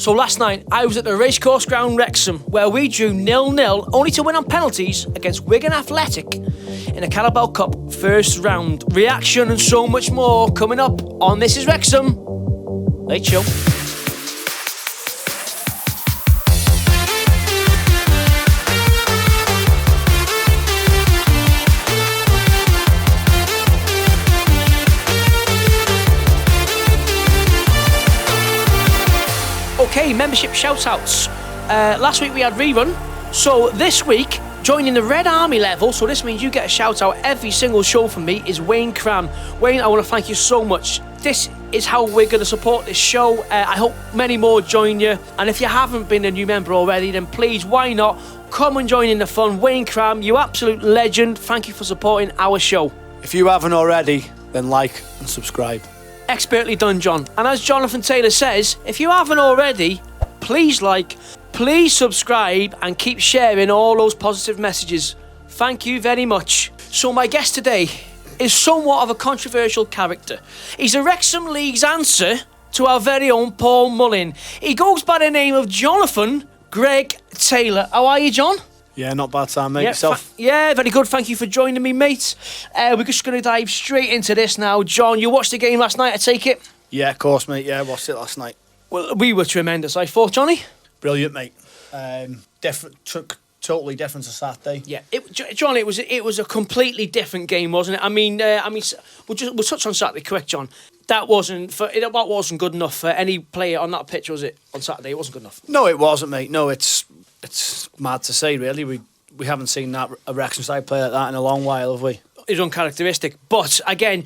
So last night, I was at the Racecourse Ground Wrexham, where we drew 0-0, only to win on penalties against Wigan Athletic in the Carabao Cup first round. Reaction and so much more coming up on This Is Wrexham. Late show. Okay, membership shout-outs. Last week we had Rerun, so this week, joining the Red Army level, so this means you get a shout-out every single show from me, is Wayne Cram. Wayne, I want to thank you so much. This is how we're going to support this show. I hope many more join you, and if you haven't been a new member already, then please, why not, come and join in the fun. Wayne Cram, you absolute legend. Thank you for supporting our show. If you haven't already, then like and subscribe. Expertly done, John. And as Jonathan Taylor says, if you haven't already, please like, please subscribe, and keep sharing all those positive messages. Thank you very much. So my guest today is somewhat of a controversial character. He's the Wrexham League's answer to our very own Paul Mullin. He goes by the name of Jonathan Greg Taylor. How are you, John? Yeah, not bad time, mate. Yourself? Yeah, very good. Thank you for joining me, mate. We're just going to dive straight into this now. John, you watched the game last night, I take it? Yeah, of course, mate. Yeah, I watched it last night. Well, we were tremendous, I thought, Johnny. Brilliant, mate. Totally different to Saturday. Yeah, John, it was a completely different game, wasn't it? I mean, we'll touch on Saturday, correct, John? That wasn't good enough for any player on that pitch, was it? On Saturday, it wasn't good enough. No, it wasn't, mate. No, it's mad to say, really. We haven't seen a Wrexham side play like that in a long while, have we? It's uncharacteristic. But again,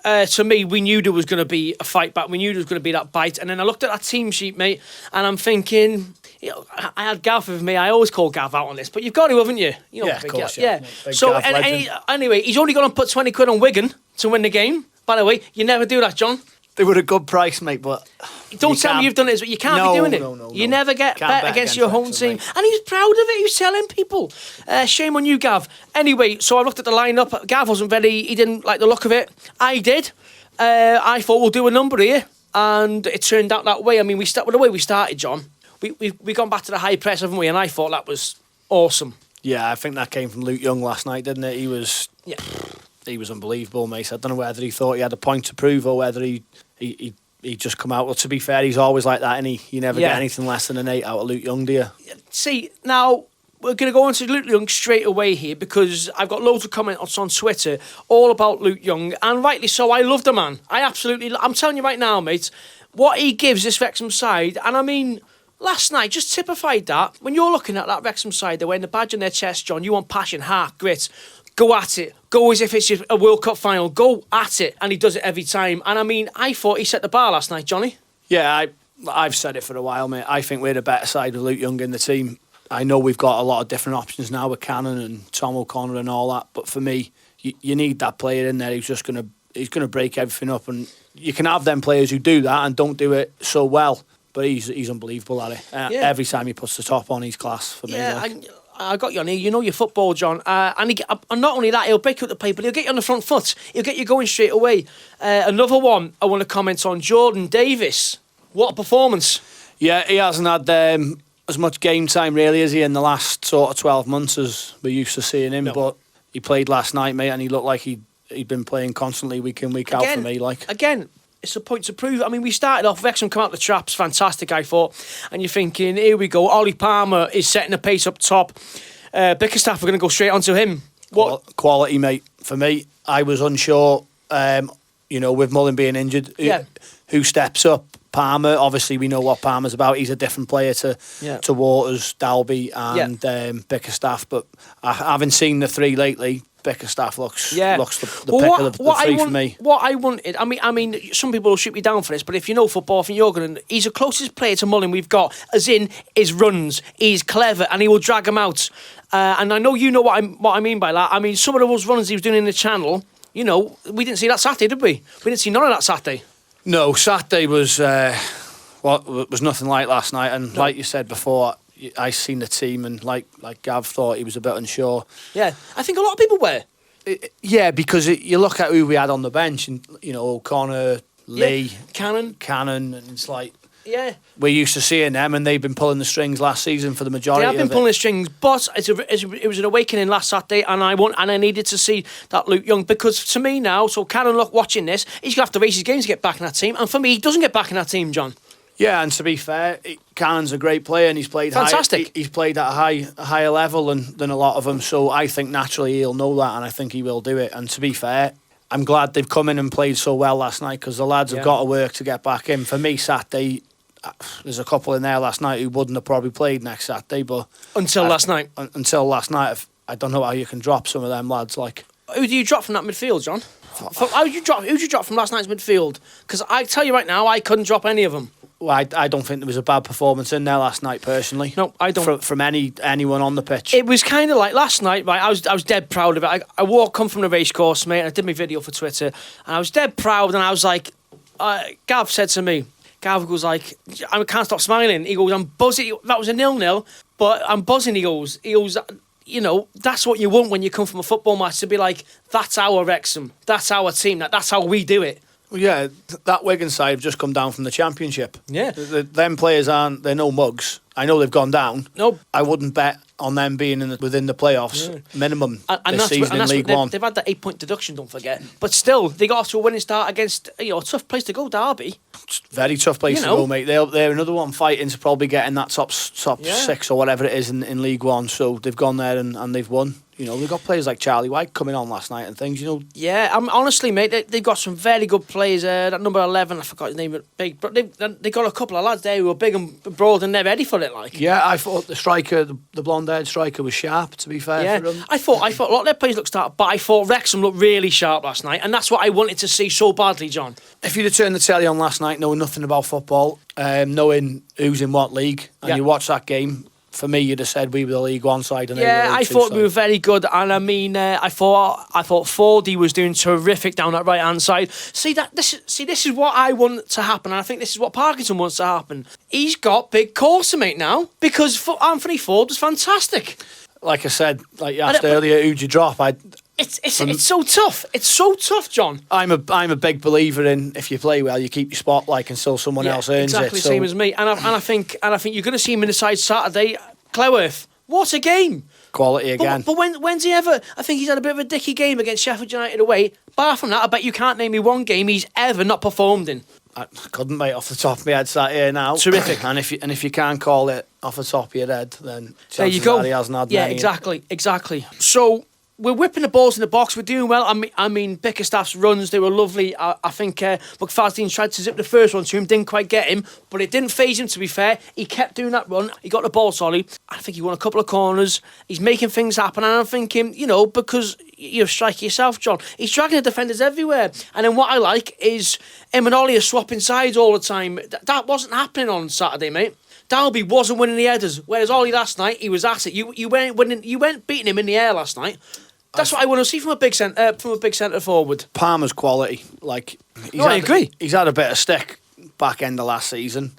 to me, we knew there was going to be a fight back. We knew there was going to be that bite. And then I looked at that team sheet, mate, and I'm thinking, you know, I had Gav with me. I always call Gav out on this, but you've got to, haven't you? You know, yeah, of course, yeah. So anyway, he's only going to put 20 quid on Wigan to win the game. By the way, you never do that, John. They were a good price, mate, but... Don't tell me you've done it, but you can't be doing it. No. You never get bet against your home team. Mate. And he's proud of it. He's telling people. Shame on you, Gav. Anyway, so I looked at the lineup. Gav wasn't he didn't like the look of it. I did. I thought we'll do a number here. And it turned out that way. I mean, with the way we started, John, we've gone back to the high press, haven't we? And I thought that was awesome. Yeah, I think that came from Luke Young last night, didn't it? He was unbelievable, mate. I don't know whether he thought he had a point to prove or whether he just come out. Well, to be fair, he's always like that, and you never get anything less than an 8 out of Luke Young, do you? See, now we're going to go on to Luke Young straight away here because I've got loads of comments on Twitter all about Luke Young, and rightly so. I love the man. I'm telling you right now, mate, what he gives this Wrexham side, and I mean, last night just typified that. When you're looking at that Wrexham side, they're wearing the badge on their chest, John. You want passion, heart, grit. Go at it. Go as if it's a World Cup final. Go at it. And he does it every time. And I mean, I thought he set the bar last night, Johnny. Yeah, I've said it for a while, mate. I think we're the better side with Luke Young in the team. I know we've got a lot of different options now with Cannon and Tom O'Connor and all that. But for me, you need that player in there who's just going to break everything up. And you can have them players who do that and don't do it so well. But he's unbelievable at it. Every time he puts the top on, he's class for me. I got you on here. You know your football, John. And not only that, he'll break up the play, but he'll get you on the front foot. He'll get you going straight away. Another one I want to comment on, Jordan Davis. What a performance. Yeah, he hasn't had as much game time, really, has he, in the last sort of 12 months as we're used to seeing him. No. But he played last night, mate, and he looked like he'd been playing constantly week in, week out for me. Again, it's a point to prove. I mean, we started off, Wrexham come out the traps, fantastic, I thought. And you're thinking, here we go, Ollie Palmer is setting the pace up top. Bickerstaff are going to go straight onto him. What quality, mate, for me. I was unsure, with Mullin being injured, who steps up. Palmer, obviously we know what Palmer's about. He's a different player to Waters, Dalby and Bickerstaff. But I haven't seen the three lately. Bickerstaff looks the pick of the three for me. What I wanted, I mean, some people will shoot me down for this, but if you know football, I think he's the closest player to Mullin we've got, as in his runs. He's clever and he will drag him out. And I know you know what I mean by that. I mean, some of those runs he was doing in the channel, we didn't see that Saturday, did we? We didn't see none of that Saturday. No, Saturday was nothing like last night. And like you said before, I seen the team and like Gav thought he was a bit unsure. Yeah, I think a lot of people were. Yeah, because you look at who we had on the bench and, O'Connor, Lee, Cannon, and it's like, Yeah. We're used to seeing them, and they've been pulling the strings last season for the majority They have been of pulling it. the strings, but it was an awakening last Saturday, and I needed to see that Luke Young, because to me now, so Karen, look, watching this, he's going to have to race his game to get back in that team, and for me, he doesn't get back in that team, John. Yeah, and to be fair, Cannon's a great player, and he's played fantastic. He's played at a higher level than a lot of them. So I think naturally he'll know that, and I think he will do it. And to be fair, I'm glad they've come in and played so well last night, because the lads have got to work to get back in. For me, Saturday, there's a couple in there last night who wouldn't have probably played next Saturday, but last night. Until last night, I don't know how you can drop some of them lads. Like, who do you drop from that midfield, John? Who'd you drop from last night's midfield? Because I tell you right now, I couldn't drop any of them. Well, I don't think there was a bad performance in there last night, personally. No, I don't. From anyone on the pitch. It was kind of like last night, right? I was dead proud of it. I come from the race course, mate, and I did my video for Twitter, and I was dead proud, and I was like, Gav said to me, Gav goes like, I can't stop smiling. He goes, I'm buzzing. That was a 0-0, but I'm buzzing. He goes, you know, that's what you want when you come from a football match, to be like, that's our Wrexham, that's our team, that's how we do it. Well, yeah, that Wigan side have just come down from the Championship. Yeah. Them players they're no mugs. I know they've gone down. No. I wouldn't bet on them being within the playoffs minimum this season in League One. They've had that 8-point deduction, don't forget. But still, they got off to a winning start against a tough place to go, Derby. Very tough place to go, mate. They're another one fighting to probably get in that top 6 or whatever it is in League One. So they've gone there and they've won. You know, they've got players like Charlie White coming on last night and things, you know. Yeah, honestly, mate, they've got some very good players. That number 11, I forgot his name, big, but they got a couple of lads there who are big and broad and they're ready for it, like. Yeah, I thought the striker, the blonde-haired striker, was sharp, to be fair for him. I thought a lot of their players looked sharp, but I thought Wrexham looked really sharp last night, and that's what I wanted to see so badly, John. If you'd have turned the telly on last night, knowing nothing about football, knowing who's in what league, and you watch that game, for me, you'd have said we were the League One side. And I thought we were very good, and I mean, I thought Fordy was doing terrific down that right hand side. This is what I want to happen, and I think this is what Parkinson wants to happen. He's got big calls to make now, because Anthony Ford was fantastic. Like I said, like you asked earlier, who'd you drop? It's so tough. It's so tough, John. I'm a big believer in, if you play well, you keep your spot until someone else earns exactly it. Exactly the same as me. And I think you're going to see him in the side Saturday. Cleworth, what a game! Quality again. But when's he ever? I think he's had a bit of a dicky game against Sheffield United away. Apart from that, I bet you can't name me one game he's ever not performed in. I couldn't, mate, off the top of my head sat here now. Terrific. And if you can't call it off the top of your head, then there you go. He hasn't had yeah, many. exactly. So we're whipping the balls in the box. We're doing well. I mean, Bickerstaff's runs, they were lovely. I think McFadden tried to zip the first one to him, didn't quite get him, but it didn't faze him, to be fair. He kept doing that run. He got the ball solid. I think he won a couple of corners. He's making things happen, and I'm thinking, because you're a striker yourself, John, he's dragging the defenders everywhere. And then what I like is him and Ollie are swapping sides all the time. That wasn't happening on Saturday, mate. Dalby wasn't winning the headers, whereas Ollie last night, he was at it. You went beating him in the air last night. That's what I want to see from a big centre forward. Palmer's quality, I agree. He's had a bit of stick back end of last season.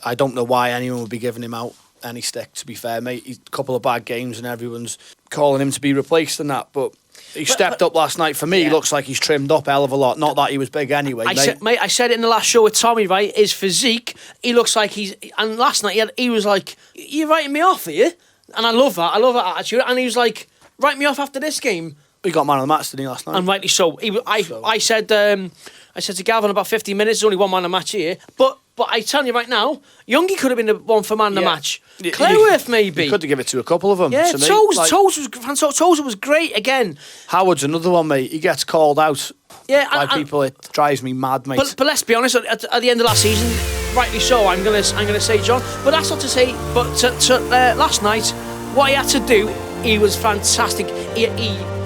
I don't know why anyone would be giving him out any stick. To be fair, mate, he's a couple of bad games and everyone's calling him to be replaced and that. But he stepped up last night. For me, he looks like he's trimmed up a hell of a lot. Not that he was big anyway, mate. I said it in the last show with Tommy, right? His physique, he looks like he's. And last night he was like, "You're writing me off, are you?" And I love that. I love that attitude. And he was like, "Write me off after this game." He got man of the match, didn't he, last night? And rightly so. I said to Gavin about 15 minutes. There's only one man of the match here, but I tell you right now, Youngie could have been the one for man of the match. Cleworth maybe. You could have given it to a couple of them. Yeah, Tozer was great again. Howard's another one, mate. He gets called out by people. It drives me mad, mate. But let's be honest. At the end of last season, rightly so. I'm gonna say John. But that's not to say. But last night, what he had to do, he was fantastic.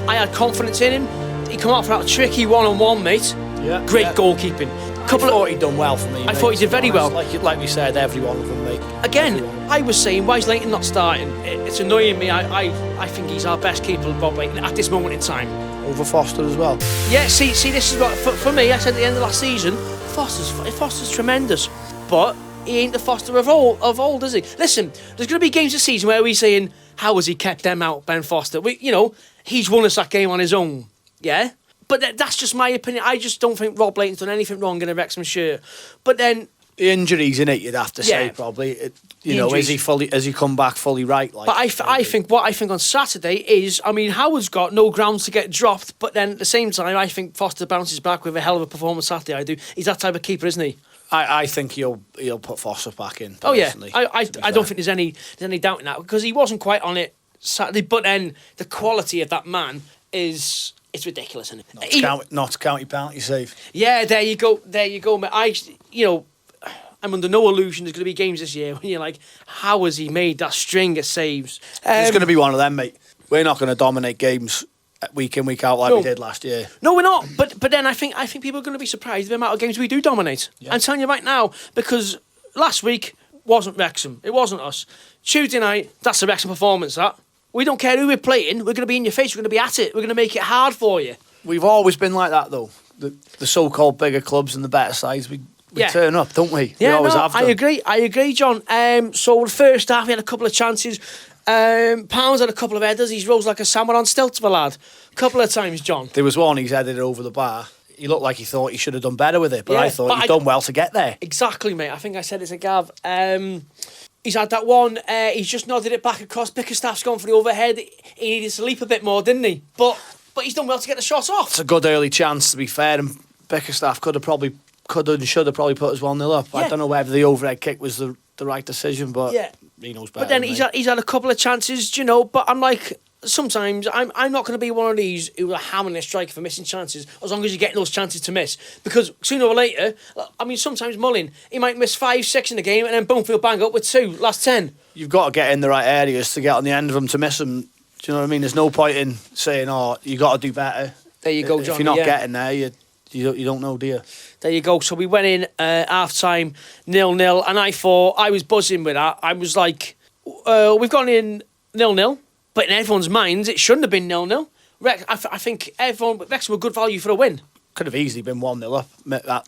I had confidence in him. He come out for that tricky one-on-one, mate. Yeah, great goalkeeping. I thought he'd done well for me. I thought he did very well. Like we said, every one of them, mate. Again, I was saying, why is Leighton not starting? It's annoying me. I think he's our best keeper, Bob Leighton, at this moment in time. Over Foster as well. Yeah, see, this is what for me. I said at the end of last season, Foster's tremendous, but he ain't the Foster of old, is he? Listen, there's going to be games this season where we're saying, how has he kept them out, Ben Foster? He's won us that game on his own. Yeah. But that's just my opinion. I just don't think Rob Leighton's done anything wrong in a Wrexham shirt. But then The injuries in it, you'd have to say Yeah. probably. The injuries. Has he come back fully right? Like, But I think what I think on Saturday is, I mean, Howard's got no grounds to get dropped, but then at the same time, I think Foster bounces back with a hell of a performance Saturday. I do. He's that type of keeper, isn't he? I think he'll put Foster back in. Oh yeah, Personally, I don't think there's any doubt in that, because he wasn't quite on it Saturday. But then the quality of that man it's ridiculous, isn't it? Not county penalty save. Yeah, there you go, mate. I'm under no illusion there's going to be games this year when you're like, how has he made that string of saves? It's going to be one of them, mate. We're not going to dominate games week in, week out like we did last year. No, we're not. But then I think people are going to be surprised at the amount of games we do dominate. Yeah. I'm telling you right now, because last week wasn't Wrexham. It wasn't us. Tuesday night, that's a Wrexham performance, that. We don't care who we're playing. We're going to be in your face. We're going to be at it. We're going to make it hard for you. We've always been like that, though. The so-called bigger clubs and the better sides, we turn up, don't we? Yeah, we always have them. I agree, John. So the first half, we had a couple of chances. Pounds had a couple of headers. He's rose like a salmon on stilts, the lad. A couple of times, John. There was one, he's headed it over the bar. He looked like he thought he should have done better with it, but I thought he'd done well to get there. Exactly, mate. I think I said it to Gav. He's had that one. He's just nodded it back across. Bickerstaff's gone for the overhead. He needed to leap a bit more, didn't he? But he's done well to get the shot off. It's a good early chance, to be fair, and Bickerstaff could and should have probably put us 1-0 up. Yeah. I don't know whether the overhead kick was the right decision, but he knows better. But then he's had a couple of chances, but I'm like, sometimes I'm not going to be one of these who are hammering a striker for missing chances, as long as you're getting those chances to miss. Because sooner or later, I mean, sometimes Mullin, he might miss 5, 6 in the game, and then boom, he'll bang up with 2 last 10. You've got to get in the right areas to get on the end of them to miss them. Do you know what I mean? There's no point in saying, you got to do better. There you go, John. If you're not getting there, you don't know, do you? There you go. So we went in half-time 0-0, and I was buzzing with that. I was like, we've gone in 0-0, but in everyone's minds, it shouldn't have been 0-0. I think Wrexham were good value for a win. Could have easily been 1-0 up,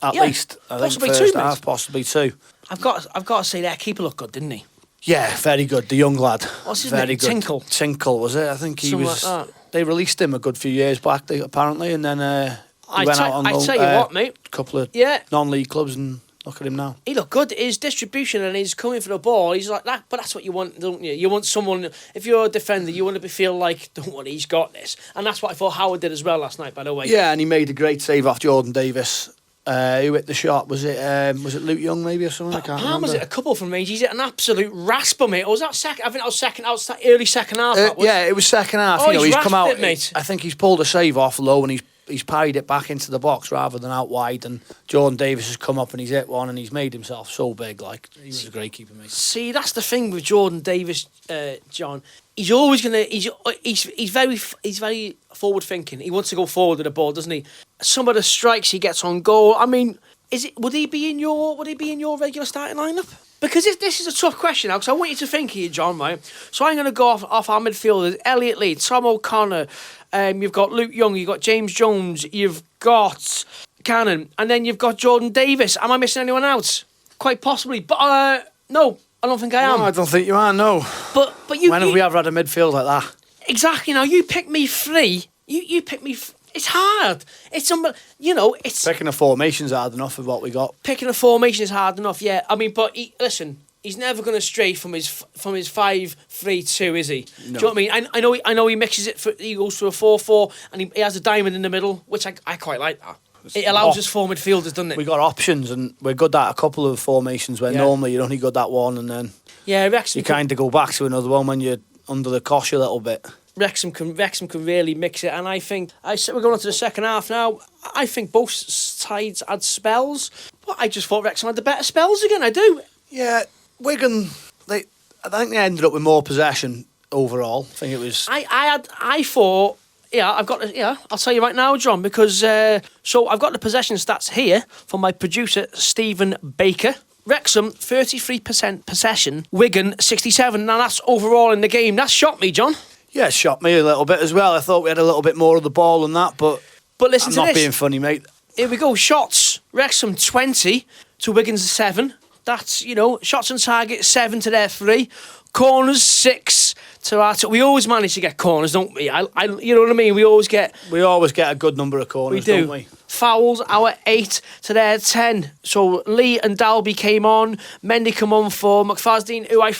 at least. I possibly think 2, first half, possibly 2. I've got to say their keeper looked good, didn't he? Yeah, very good. The young lad. What's his very name? good. Tinkle, was it? I think he something was. like that. They released him a good few years back, apparently, and then he went out on loan. I tell you what, mate. A couple of non-league clubs, and look at him now. He looked good. His distribution and his coming for the ball, he's like that. But that's what you want, don't you? You want someone, if you're a defender, you want to feel like, don't worry, he's got this. And that's what I thought Howard did as well last night, by the way. Yeah, and he made a great save off Jordan Davis. Who hit the shot? Was it Luke Young maybe or something? I can't remember. Was it a couple from range? He's hit an absolute rasper, mate. Or was that second? I think that was second. That was that early second half. Yeah, it was second half. Oh, he's come out. It, mate. I think he's pulled a save off low and he's parried it back into the box rather than out wide. And Jordan Davis has come up and he's hit one and he's made himself so big. Like, he was a great keeper, mate. See, that's the thing with Jordan Davis, John. He's always gonna. He's very forward thinking. He wants to go forward with the ball, doesn't he? Some of the strikes he gets on goal. I mean, would he be in your regular starting lineup? Because this is a tough question now, because I want you to think here, John, right? So I'm going to go off our midfielders: Elliot Lee, Tom O'Connor. You've got Luke Young. You've got James Jones. You've got Cannon, and then you've got Jordan Davis. Am I missing anyone out? Quite possibly, but no. I don't think I am. No, I don't think you are, no. But you... When have we ever had a midfield like that? Exactly. Now, you pick me 3. You pick me... It's hard. It's... it's... Picking a formation's hard enough of what we got. Picking a formation is hard enough, yeah. I mean, but listen, he's never going to stray from his 5-3-2, is he? No. Do you know what I mean? I know he mixes it. He goes to a 4-4, and he has a diamond in the middle, which I quite like that. It allows us 4 midfielders, doesn't it? We got options, and we're good at a couple of formations where normally you're only good at one, and then you kind of go back to another one when you're under the cosh a little bit. Wrexham can really mix it, and I think we're going on to the second half now. I think both sides had spells, but I just thought Wrexham had the better spells again. I do. Yeah, Wigan. I think they ended up with more possession overall. I think it was. I thought. Yeah, I'll tell you right now, John, because so I've got the possession stats here from my producer, Stephen Baker. Wrexham, 33% possession. Wigan, 67%. Now, that's overall in the game. That shocked me, John. Yeah, it shocked me a little bit as well. I thought we had a little bit more of the ball than that, but listen I'm to not this. being funny, mate. Here we go. Shots. Wrexham, 20 to Wigan's 7. That's, shots on target, 7 to their 3. Corners, 6 We always manage to get corners, don't we? You know what I mean? We always get a good number of corners, don't we? Fouls, our 8 to their 10. So Lee and Dalby came on. Mendy come on for McFadden, who I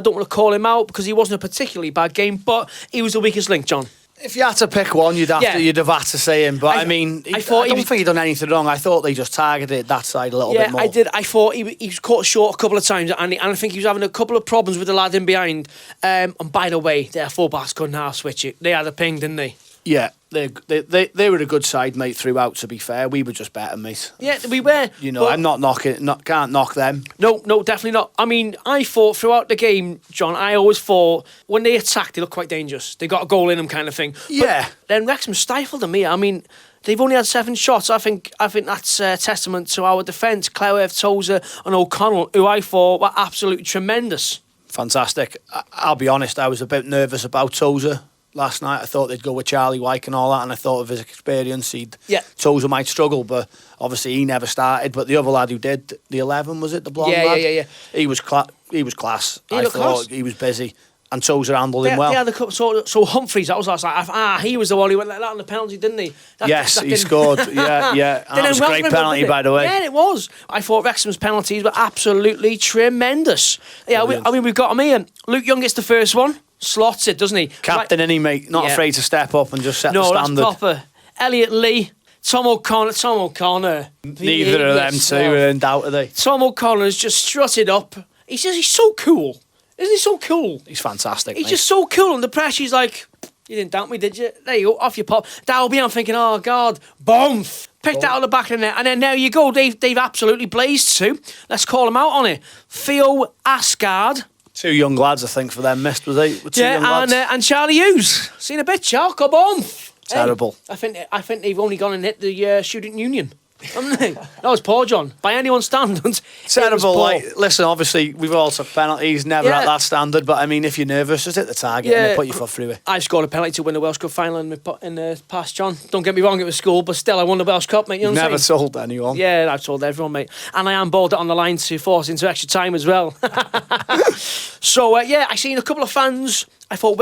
don't want to call him out because he wasn't a particularly bad game, but he was the weakest link, John. If you had to pick one, you'd have to say him. But I don't think he done anything wrong. I thought they just targeted that side a little bit more. Yeah, I did. I thought he was caught short a couple of times, and I think he was having a couple of problems with the lad in behind. And by the way, their full-backs couldn't half switch it. They had a ping, didn't they? Yeah, they were a good side, mate, throughout, to be fair. We were just better, mate. Yeah, we were. I'm not can't knock them. No, definitely not. I mean, I thought throughout the game, John, I always thought when they attacked, they looked quite dangerous. They got a goal in them kind of thing. Yeah. But then Wrexham stifled them here. I mean, they've only had 7 shots. I think that's a testament to our defence. Cleworth, Tozer and O'Connell, who I thought were absolutely tremendous. Fantastic. I'll be honest, I was a bit nervous about Tozer last night. I thought they'd go with Charlie Wyke and all that, and I thought of his experience, Tozer might struggle, but obviously he never started. But the other lad who did, the 11, was it, the blonde lad? Yeah. He was class. I thought he was busy, and Tozer handled him well. Yeah, so Humphreys, that was last night. He was the one who went like that on the penalty, didn't he? He scored. Yeah. And that was a great penalty, by the way. Yeah, it was. I thought Wrexham's penalties were absolutely tremendous. Yeah, we've got him here. Luke Young gets the first one. Slots it, doesn't he? Captain, isn't he, mate? Not afraid to step up and just set the standard. No, that's proper. Elliot Lee, Tom O'Connor. Neither of them two are in doubt, are they? Tom O'Connor's just strutted up. He's so cool. Isn't he so cool? He's fantastic, He's just so cool under pressure. He's like, you didn't doubt me, did you? There you go, off your pop. Dalby, I'm thinking, oh, God. Boom! Picked that out of the back of the net. And then there you go. They've absolutely blazed too. Let's call them out on it. Theo Asgard. 2 young lads, I think, for them missed, was they? And Charlie Hughes. Seen a bit, Charles. Come on. Terrible. Hey, I think they've only gone and hit the student union, haven't they? That was poor, John. By anyone's standards, terrible. Listen, obviously we've all took penalties, never at that standard. But I mean, if you're nervous, just hit the target and put your foot through it. I scored a penalty to win the Welsh Cup final in the past, John. Don't get me wrong, it was school, but still, I won the Welsh Cup, mate. You know what I'm saying? Never told anyone. Yeah, I've told everyone, mate. And I handballed it on the line to force into extra time as well. So I seen a couple of fans. I thought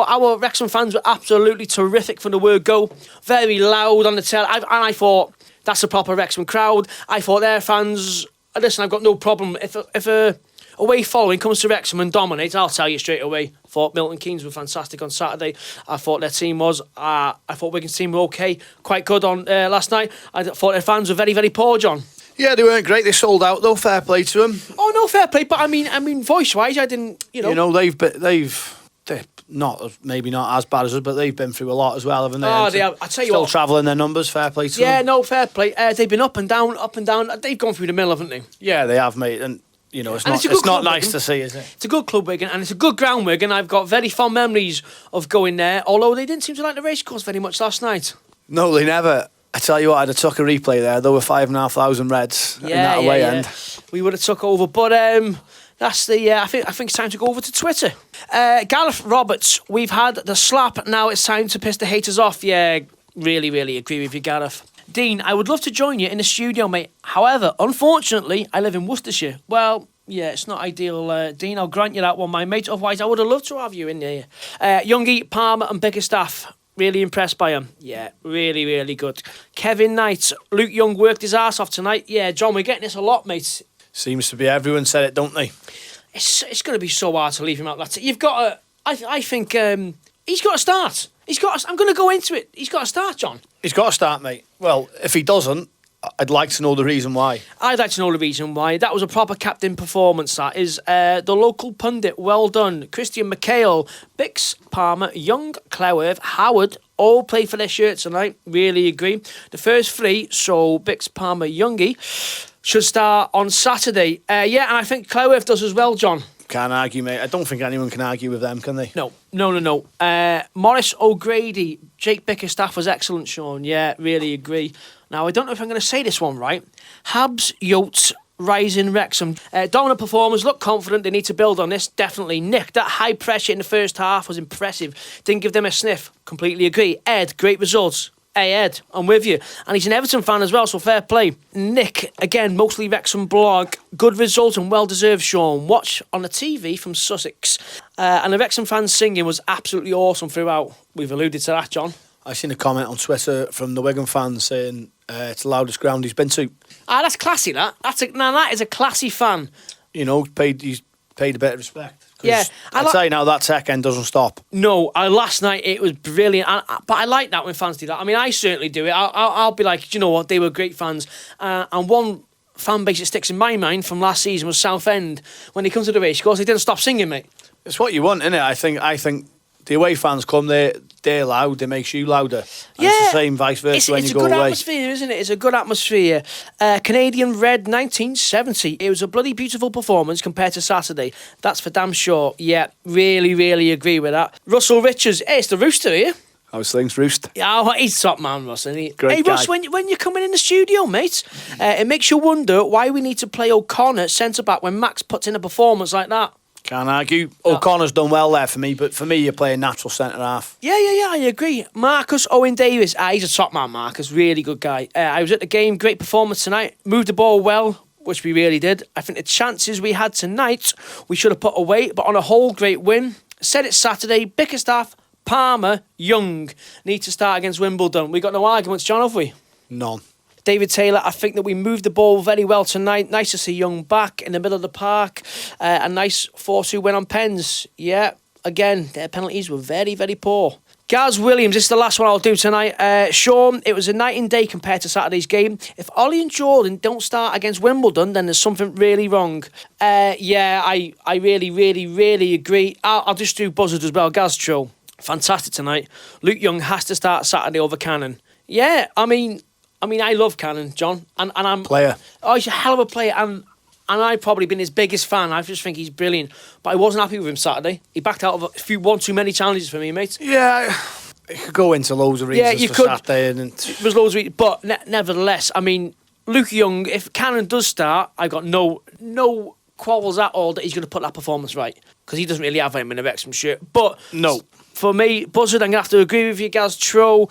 our Wrexham fans were absolutely terrific from the word go. Very loud on the tail. And I thought, that's a proper Wrexham crowd. I thought their fans... Listen, I've got no problem. If a away following comes to Wrexham and dominates, I'll tell you straight away. I thought Milton Keynes were fantastic on Saturday. I thought their team was. I thought Wigan's team were okay, quite good on last night. I thought their fans were very, very poor, John. Yeah, they weren't great. They sold out though. Fair play to them. Oh no, fair play. But I mean, voice-wise, I didn't. They're maybe not as bad as us, but they've been through a lot as well, haven't they? Oh, they have. I tell you still what, travelling their numbers. Fair play to them. Yeah, no, fair play. They've been up and down. They've gone through the mill, haven't they? Yeah, they have, mate. And it's not nice to see, is it? It's a good club, Wigan, and it's a good ground, Wigan. I've got very fond memories of going there. Although they didn't seem to like the racecourse very much last night. No, they never. I tell you what, I'd have took a replay there. There were 5,500 Reds in that away end. We would have took over, but that's the. I think it's time to go over to Twitter. Gareth Roberts, we've had the slap. Now it's time to piss the haters off. Yeah, really, really agree with you, Gareth. Dean, I would love to join you in the studio, mate. However, unfortunately, I live in Worcestershire. Well, yeah, it's not ideal, Dean. I'll grant you that one, my mate. Otherwise, I would have loved to have you in there. Youngie, Palmer, and Bickerstaff. Really impressed by him. Yeah, really, really good. Kevin Knight, Luke Young worked his arse off tonight. Yeah, John, we're getting this a lot, mate. Seems to be everyone said it, don't they? It's going to be so hard to leave him out. You've got to. I think he's got to start. I'm going to go into it. He's got to start, John. He's got to start, mate. Well, if he doesn't, I'd like to know the reason why. I'd like to know the reason why. That was a proper captain performance, that is. The local pundit, well done. Christian McHale, Bix, Palmer, Young, Cleworth, Howard, all played for their shirts tonight. Really agree. The first 3, so Bix, Palmer, Youngie, should start on Saturday. And I think Cleworth does as well, John. Can't argue, mate. I don't think anyone can argue with them, can they? No. Morris O'Grady, Jake Bickerstaff was excellent, Sean. Yeah, really agree. Now, I don't know if I'm going to say this one right. Habs, Yotes, Rising Wrexham. Dominant performers, look confident. They need to build on this. Definitely. Nick, that high pressure in the first half was impressive. Didn't give them a sniff. Completely agree. Ed, great results. Hey Ed, I'm with you. And he's an Everton fan as well, so fair play. Nick, again, mostly Wrexham blog. Good result and well-deserved, Shaun. Watch on the TV from Sussex. And the Wrexham fans singing was absolutely awesome throughout. We've alluded to that, John. I seen a comment on Twitter from the Wigan fans saying it's the loudest ground he's been to. That's classy, that. That is a classy fan. You know, he's paid a bit of respect. Yeah, I'd say now that tech end doesn't stop. No, last night it was brilliant, but I like that when fans do that. I mean, I certainly do it. I'll be like, do you know what? They were great fans, and one fan base that sticks in my mind from last season was Southend. When they come to the race course, they didn't stop singing, mate. It's what you want, isn't it? I think the away fans come, they're loud, they make you louder. And it's the same vice versa when you go away. It's a good atmosphere, isn't it? It's a good atmosphere. Canadian Red 1970. It was a bloody beautiful performance compared to Saturday. That's for damn sure. Yeah, really, really agree with that. Russell Richards. Hey, it's the Rooster here. How's things, Roost? Yeah, he's top man, Russ, isn't he? Great hey, guy. Russ, when you're coming in the studio, mate, it makes you wonder why we need to play O'Connor centre-back when Max puts in a performance like that. Can't argue. O'Connor's done well there for me, but for me, you're playing natural centre-half. Yeah, I agree. Marcus Owen Davis. He's a top man, Marcus. Really good guy. I was at the game. Great performance tonight. Moved the ball well, which we really did. I think the chances we had tonight, we should have put away, but on a whole, great win. Said it Saturday. Bickerstaff, Palmer, Young need to start against Wimbledon. We got no arguments, John, have we? None. David Taylor, I think that we moved the ball very well tonight. Nice to see Young back in the middle of the park. A nice 4-2 win on pens. Yeah, again, their penalties were very, very poor. Gaz Williams, this is the last one I'll do tonight. Shaun, it was a night and day compared to Saturday's game. If Ollie and Jordan don't start against Wimbledon, then there's something really wrong. Yeah, I really, really, really agree. I'll just do buzzers as well. Gaz Cho, fantastic tonight. Luke Young has to start Saturday over Cannon. Yeah, I mean, I love Cannon, John, and I'm player. Oh, he's a hell of a player, and I've probably been his biggest fan. I just think he's brilliant. But I wasn't happy with him Saturday. He backed out of one too many challenges for me, mate. Yeah, it could go into loads of reasons. Yeah, you for could. Saturday and it was loads of reasons, but nevertheless, I mean, Luke Young. If Cannon does start, I've got no quarrels at all that he's going to put that performance right, because he doesn't really have him in a Wrexham shirt. But no. For me, Buzzard, I'm going to have to agree with you, Gaz Tro.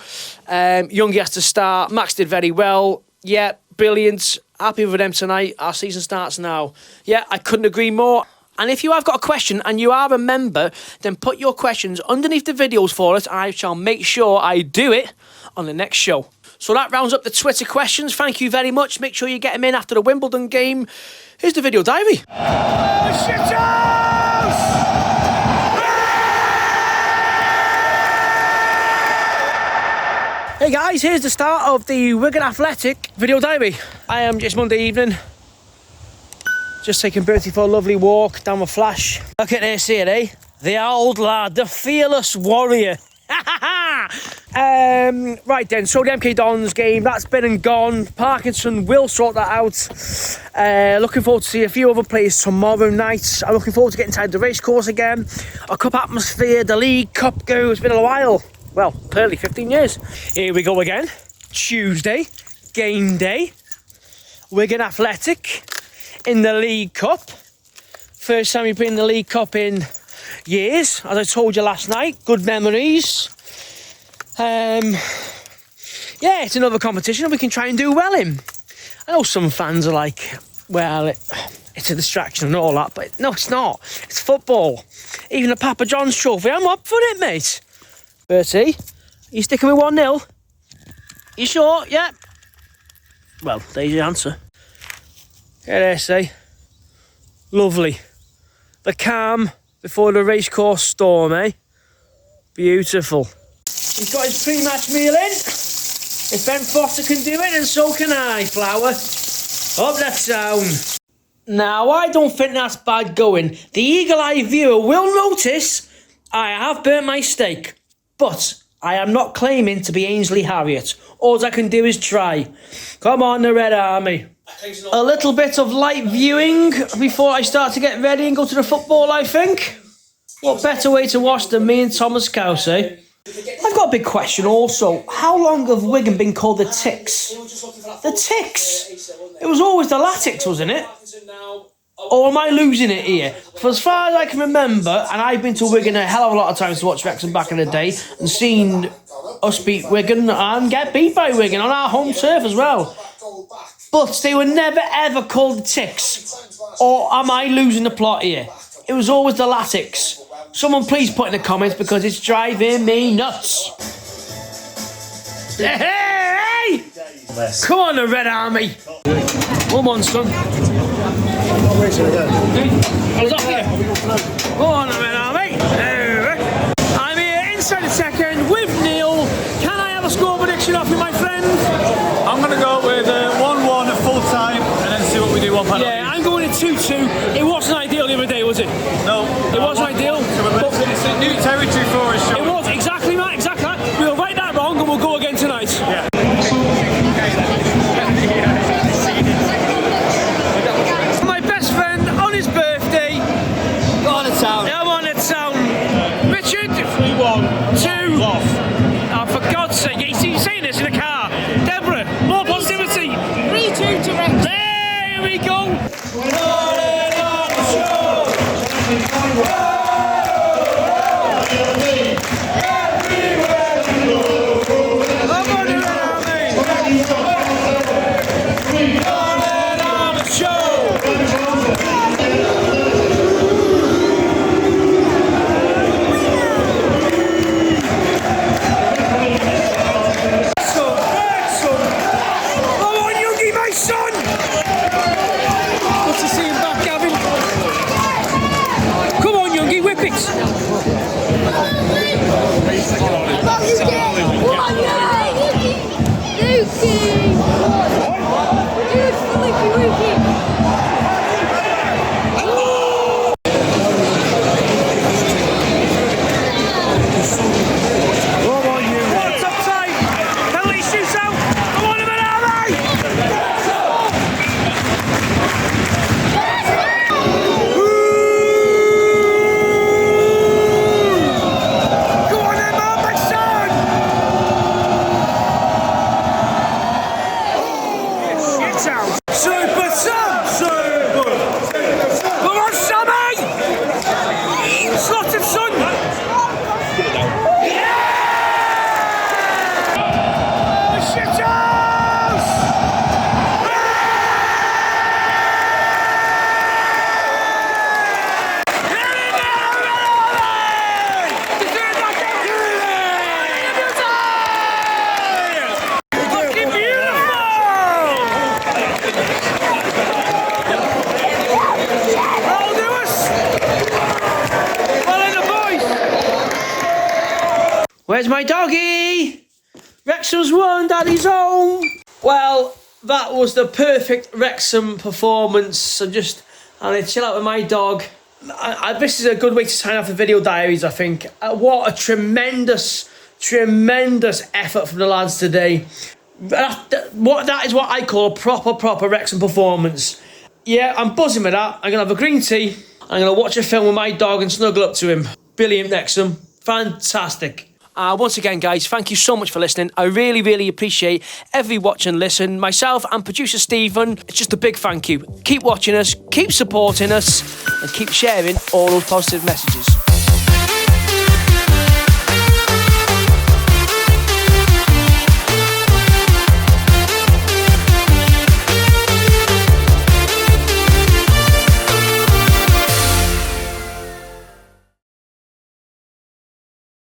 Youngie has to start. Max did very well. Yeah, brilliant. Happy with them tonight. Our season starts now. Yeah, I couldn't agree more. And if you have got a question and you are a member, then put your questions underneath the videos for us, and I shall make sure I do it on the next show. So that rounds up the Twitter questions. Thank you very much. Make sure you get them in after the Wimbledon game. Here's the video diary. Hey guys, here's the start of the Wigan Athletic video diary. It's Monday evening. Just taking Bertie for a lovely walk down the Flash. Look at this here, eh? The old lad, the fearless warrior. Right then, so the MK Dons game, that's been and gone. Parkinson will sort that out. Looking forward to see a few other players tomorrow night. I'm looking forward to getting inside the race course again. A cup atmosphere, the League Cup go. It's been a while. Well, clearly 15 years. Here we go again. Tuesday, game day. Wigan Athletic in the League Cup. First time we've been in the League Cup in years, as I told you last night. Good memories. Yeah, it's another competition we can try and do well in. I know some fans are like, well, it's a distraction and all that, but no, it's not. It's football. Even the Papa John's trophy, I'm up for it, mate. Bertie, you sticking with 1-0? You sure? Yeah. Well, there's your answer. Yeah, there, say. Lovely. The calm before the racecourse storm, eh? Beautiful. He's got his pre-match meal in. If Ben Foster can do it, then so can I, Flower. Up that sound. Now, I don't think that's bad going. The eagle-eyed viewer will notice I have burnt my steak. But I am not claiming to be Ainsley Harriott. All I can do is try. Come on, the Red Army. A little bit of light viewing before I start to get ready and go to the football, I think. What better way to watch than me and Thomas Couse, eh? I've got a big question also. How long have Wigan been called the Ticks? The Ticks? It was always the Latics, wasn't it? Or am I losing it here? For as far as I can remember, and I've been to Wigan a hell of a lot of times to watch Wrexham back in the day, and seen us beat Wigan and get beat by Wigan on our home turf as well. But they were never ever called the Ticks. Or am I losing the plot here? It was always the Latics. Someone please put in the comments because it's driving me nuts. Hey! Come on, the Red Army. Come on, son. I was up here. Come on, the Red Army. I'm here inside the second with Neil. Can I have a score prediction off you, my friend? I'm going to go with 1-1 at full time and then see what we do on penalties. Yeah, I'm going to 2-2. It wasn't ideal the other day, was it? No. It wasn't ideal. It's a new territory for us, Shaun. It was, exactly right, exactly right. We'll write that wrong and we'll go again tonight. Yeah. My best friend on his birthday. Go on to town. I'm on the town. Richard. 3-1. 2. Oh, for God's sake, he's saying this in a car. Deborah, more positivity. 3-2 to Wrexham. There we go. Where's my doggy? Wrexham's won, Daddy's home. Well, that was the perfect Wrexham performance. I'm just having to chill out with my dog. This is a good way to sign off the video diaries, I think. What a tremendous effort from the lads today. That is what I call a proper Wrexham performance. Yeah, I'm buzzing with that. I'm going to have a green tea. I'm going to watch a film with my dog and snuggle up to him. Brilliant, Wrexham. Fantastic. Once again, guys, thank you so much for listening. I really appreciate every watch and listen. Myself and producer Stephen, it's just a big thank you. Keep watching us, keep supporting us, and keep sharing all those positive messages.